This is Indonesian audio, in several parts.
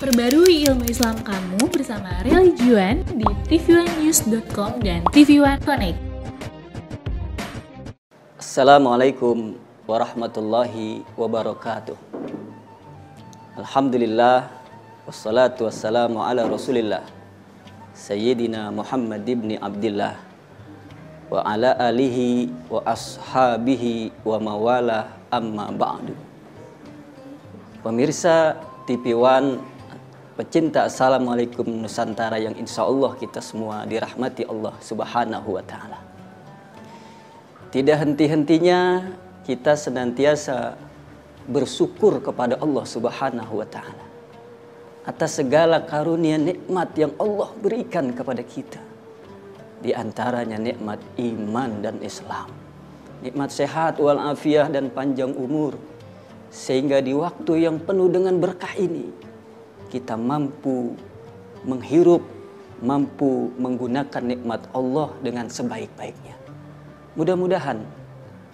Perbarui ilmu Islam kamu bersama Religion di tv1news.com dan TV1 Connect. Assalamualaikum warahmatullahi wabarakatuh. Alhamdulillah wassalatu wassalamu ala Rasulillah Sayyidina Muhammad ibn Abdillah wa ala alihi wa ashabihi wa mawala amma ba'du. Pemirsa TV One pecinta Assalamualaikum Nusantara yang insya Allah kita semua dirahmati Allah Subhanahu wa Ta'ala. Tidak henti-hentinya kita senantiasa bersyukur kepada Allah Subhanahu wa Ta'ala atas segala karunia nikmat yang Allah berikan kepada kita. Di antaranya nikmat iman dan Islam, nikmat sehat walafiat dan panjang umur, sehingga di waktu yang penuh dengan berkah ini kita mampu menghirup, mampu menggunakan nikmat Allah dengan sebaik-baiknya. Mudah-mudahan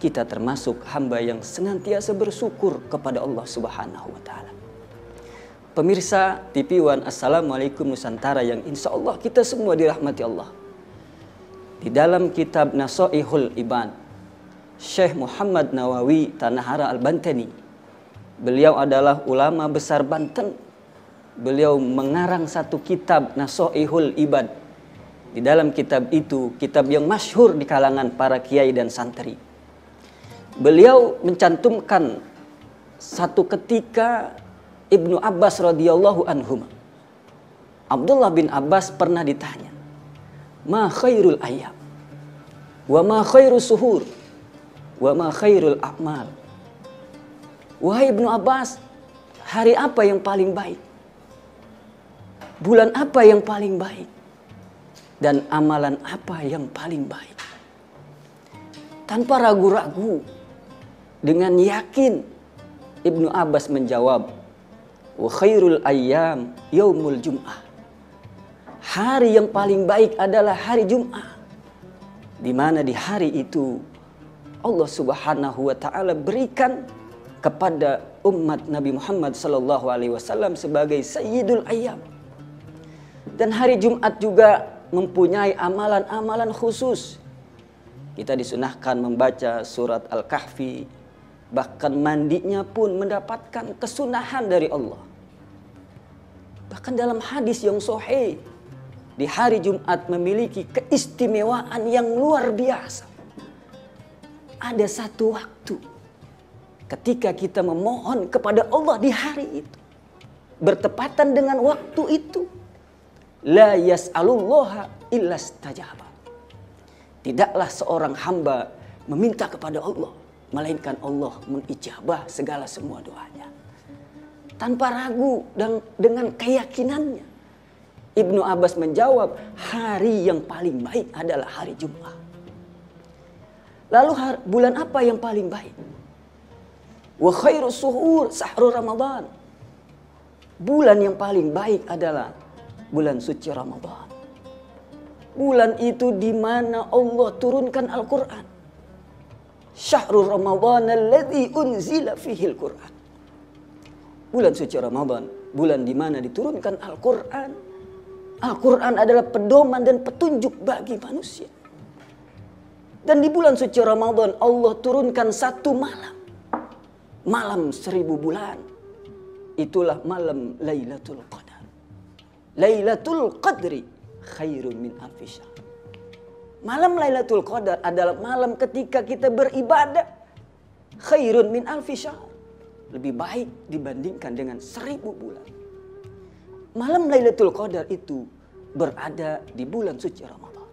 kita termasuk hamba yang senantiasa bersyukur kepada Allah Subhanahu wa Ta'ala. Pemirsa TV One Assalamualaikum Nusantara yang insya Allah kita semua dirahmati Allah. Di dalam kitab Nasaihul Ibad, Syekh Muhammad Nawawi Tanahara Al-Bantani, beliau adalah ulama besar Banten. Beliau mengarang satu kitab Nasaihul Ibad. Di dalam kitab itu, kitab yang masyhur di kalangan para kiai dan santri. Beliau mencantumkan satu ketika Ibnu Abbas radhiyallahu anhu. Abdullah bin Abbas pernah ditanya, "Ma khairul ayyam? Wa ma khairus suhur? Wa ma khairul a'mal?" Wahai Ibnu Abbas, hari apa yang paling baik? Bulan apa yang paling baik? Dan amalan apa yang paling baik? Tanpa ragu-ragu, dengan yakin Ibnu Abbas menjawab, "Wa khairul ayyam yaumul jum'ah." Hari yang paling baik adalah hari Jum'ah. Di mana di hari itu Allah Subhanahu wa Ta'ala berikan kepada umat Nabi Muhammad sallallahu alaihi wasallam sebagai sayyidul ayyam. Dan hari Jumat juga mempunyai amalan-amalan khusus. Kita disunahkan membaca surat Al-Kahfi. Bahkan mandinya pun mendapatkan kesunahan dari Allah. Bahkan dalam hadis yang sahih, di hari Jumat memiliki keistimewaan yang luar biasa. Ada satu waktu ketika kita memohon kepada Allah di hari itu, bertepatan dengan waktu itu, la yas'alullaha illa istajaba. Tidaklah seorang hamba meminta kepada Allah, melainkan Allah mengijabah segala semua doanya. Tanpa ragu dan dengan keyakinannya, Ibnu Abbas menjawab, hari yang paling baik adalah hari Jumat. Lalu bulan apa yang paling baik? Wa khairus suhur sahrul Ramadan. Bulan yang paling baik adalah bulan suci Ramadan. Bulan itu di mana Allah turunkan Al-Quran. Syahrul Ramadan alladzi unzila fihi Al-Quran. Bulan suci Ramadan, bulan di mana diturunkan Al-Quran. Al-Quran adalah pedoman dan petunjuk bagi manusia. Dan di bulan suci Ramadan Allah turunkan satu malam. Malam 1000 bulan. Itulah malam Lailatul Qadar. Lailatul Qadri khairun min alfi syahr. Malam Lailatul Qadar adalah malam ketika kita beribadah. Khairun min alfi syahr. Lebih baik dibandingkan dengan 1000 bulan. Malam Lailatul Qadar itu berada di bulan suci Ramadan.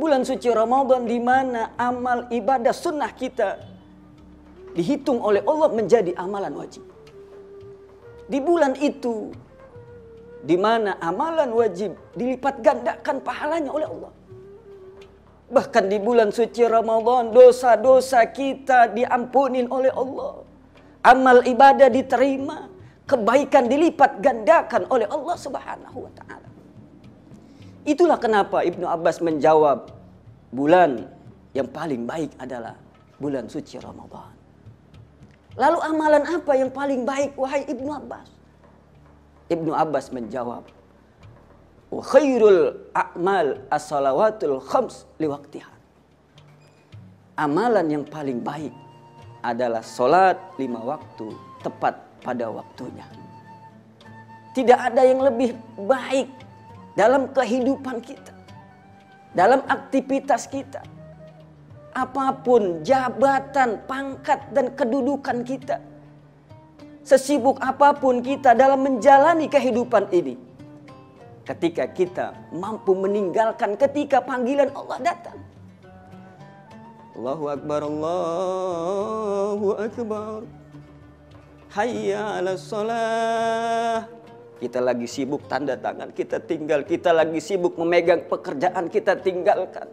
Bulan suci Ramadan di mana amal ibadah sunnah kita dihitung oleh Allah menjadi amalan wajib. Di bulan itu di mana amalan wajib dilipat gandakan pahalanya oleh Allah. Bahkan di bulan suci Ramadan dosa-dosa kita diampunin oleh Allah. Amal ibadah diterima, kebaikan dilipat gandakan oleh Allah Subhanahu wa Ta'ala. Itulah kenapa Ibnu Abbas menjawab, bulan yang paling baik adalah bulan suci Ramadan. Lalu amalan apa yang paling baik wahai Ibnu Abbas? Ibnu Abbas menjawab, wa khairul a'mal as-salawatul khams liwaqtiha. Amalan yang paling baik adalah solat 5 waktu tepat pada waktunya. Tidak ada yang lebih baik dalam kehidupan kita, dalam aktivitas kita. Apapun jabatan, pangkat, dan kedudukan kita, sesibuk apapun kita dalam menjalani kehidupan ini, ketika kita mampu meninggalkan ketika panggilan Allah datang. Allahu Akbar, Allahu Akbar, hayya 'alas shalah. Kita lagi sibuk tanda tangan, kita tinggal. Kita lagi sibuk memegang pekerjaan, kita tinggalkan.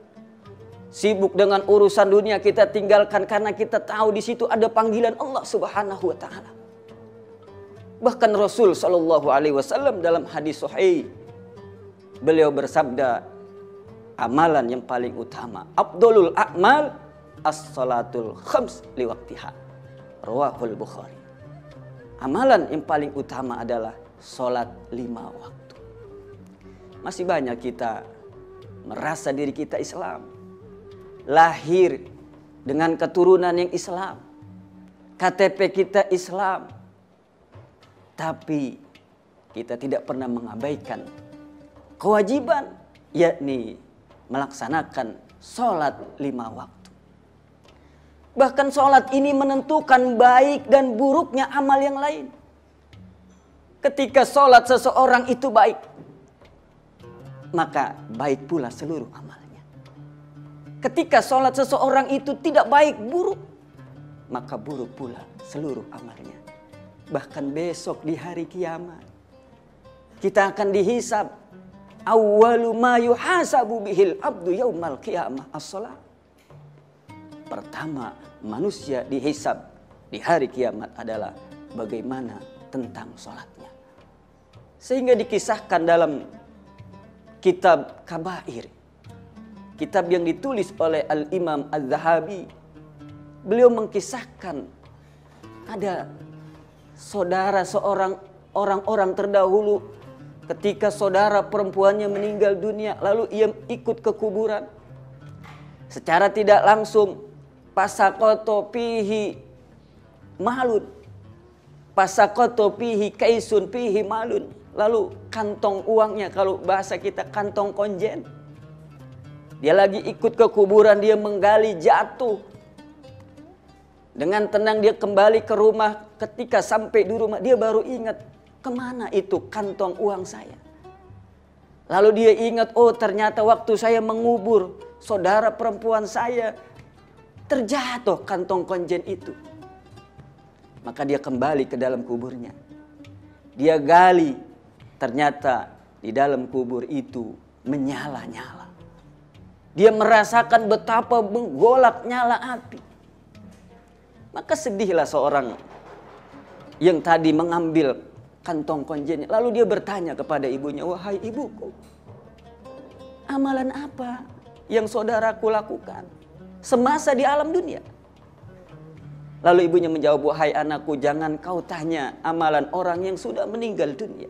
Sibuk dengan urusan dunia, kita tinggalkan karena kita tahu di situ ada panggilan Allah Subhanahu wa taala. Bahkan Rasul sallallahu alaihi wasallam dalam hadis sahih, beliau bersabda, amalan yang paling utama, afdhalul a'mal as-salatul khams liwaqtiha. Rawahul Bukhari. Amalan yang paling utama adalah salat 5 waktu. Masih banyak kita merasa diri kita Islam, lahir dengan keturunan yang Islam, KTP kita Islam, tapi kita tidak pernah mengabaikan kewajiban, yakni melaksanakan sholat 5 waktu. Bahkan sholat ini menentukan baik dan buruknya amal yang lain. Ketika sholat seseorang itu baik, maka baik pula seluruh amalnya. Ketika sholat seseorang itu tidak baik, buruk, maka buruk pula seluruh amalnya. Bahkan besok di hari kiamat, kita akan dihisab. Awwalu ma yuhasabu bihil abdu yaumal qiyamah as-shalah. Pertama manusia dihisab di hari kiamat adalah bagaimana tentang sholatnya. Sehingga dikisahkan dalam kitab Kabair, kitab yang ditulis oleh Al-Imam Az-Zahabi, beliau mengkisahkan ada saudara seorang orang-orang terdahulu, ketika saudara perempuannya meninggal dunia, lalu ia ikut ke kuburan. Secara tidak langsung, pasakoto pihi malun, pasakoto pihi kaisun pihi malun. Lalu kantong uangnya, kalau bahasa kita kantong konjen. Dia lagi ikut ke kuburan, dia menggali, jatuh. Dengan tenang dia kembali ke rumah. Ketika sampai di rumah, dia baru ingat, kemana itu kantong uang saya. Lalu dia ingat, oh ternyata waktu saya mengubur saudara perempuan saya, terjatuh kantong konjen itu. Maka dia kembali ke dalam kuburnya. Dia gali, ternyata di dalam kubur itu menyala-nyala. Dia merasakan betapa menggolak nyala api. Maka sedihlah seorang yang tadi mengambil kantong konjennya. Lalu dia bertanya kepada ibunya, wahai ibuku, amalan apa yang saudaraku lakukan semasa di alam dunia? Lalu ibunya menjawab, wahai anakku, jangan kau tanya amalan orang yang sudah meninggal dunia.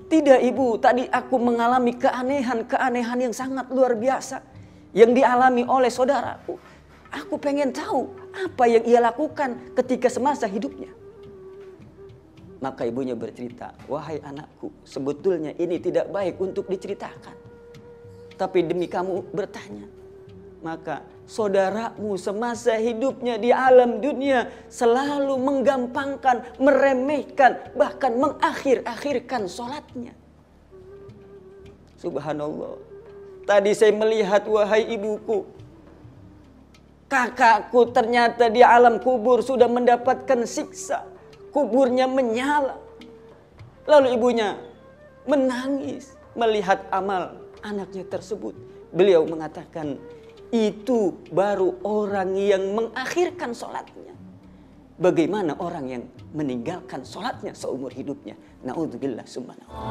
Tidak ibu, tadi aku mengalami keanehan yang sangat luar biasa yang dialami oleh saudaraku. Aku pengen tahu apa yang ia lakukan ketika semasa hidupnya. Maka ibunya bercerita, wahai anakku, sebetulnya ini tidak baik untuk diceritakan. Tapi demi kamu bertanya, maka saudaramu semasa hidupnya di alam dunia selalu menggampangkan, meremehkan, bahkan mengakhir-akhirkan sholatnya. Subhanallah. Tadi saya melihat, wahai ibuku, kakakku ternyata di alam kubur sudah mendapatkan siksa. Kuburnya menyala. Lalu ibunya menangis melihat amal anaknya tersebut. Beliau mengatakan, itu baru orang yang mengakhirkan sholatnya. Bagaimana orang yang meninggalkan sholatnya seumur hidupnya? Na'udzubillah subhanallah.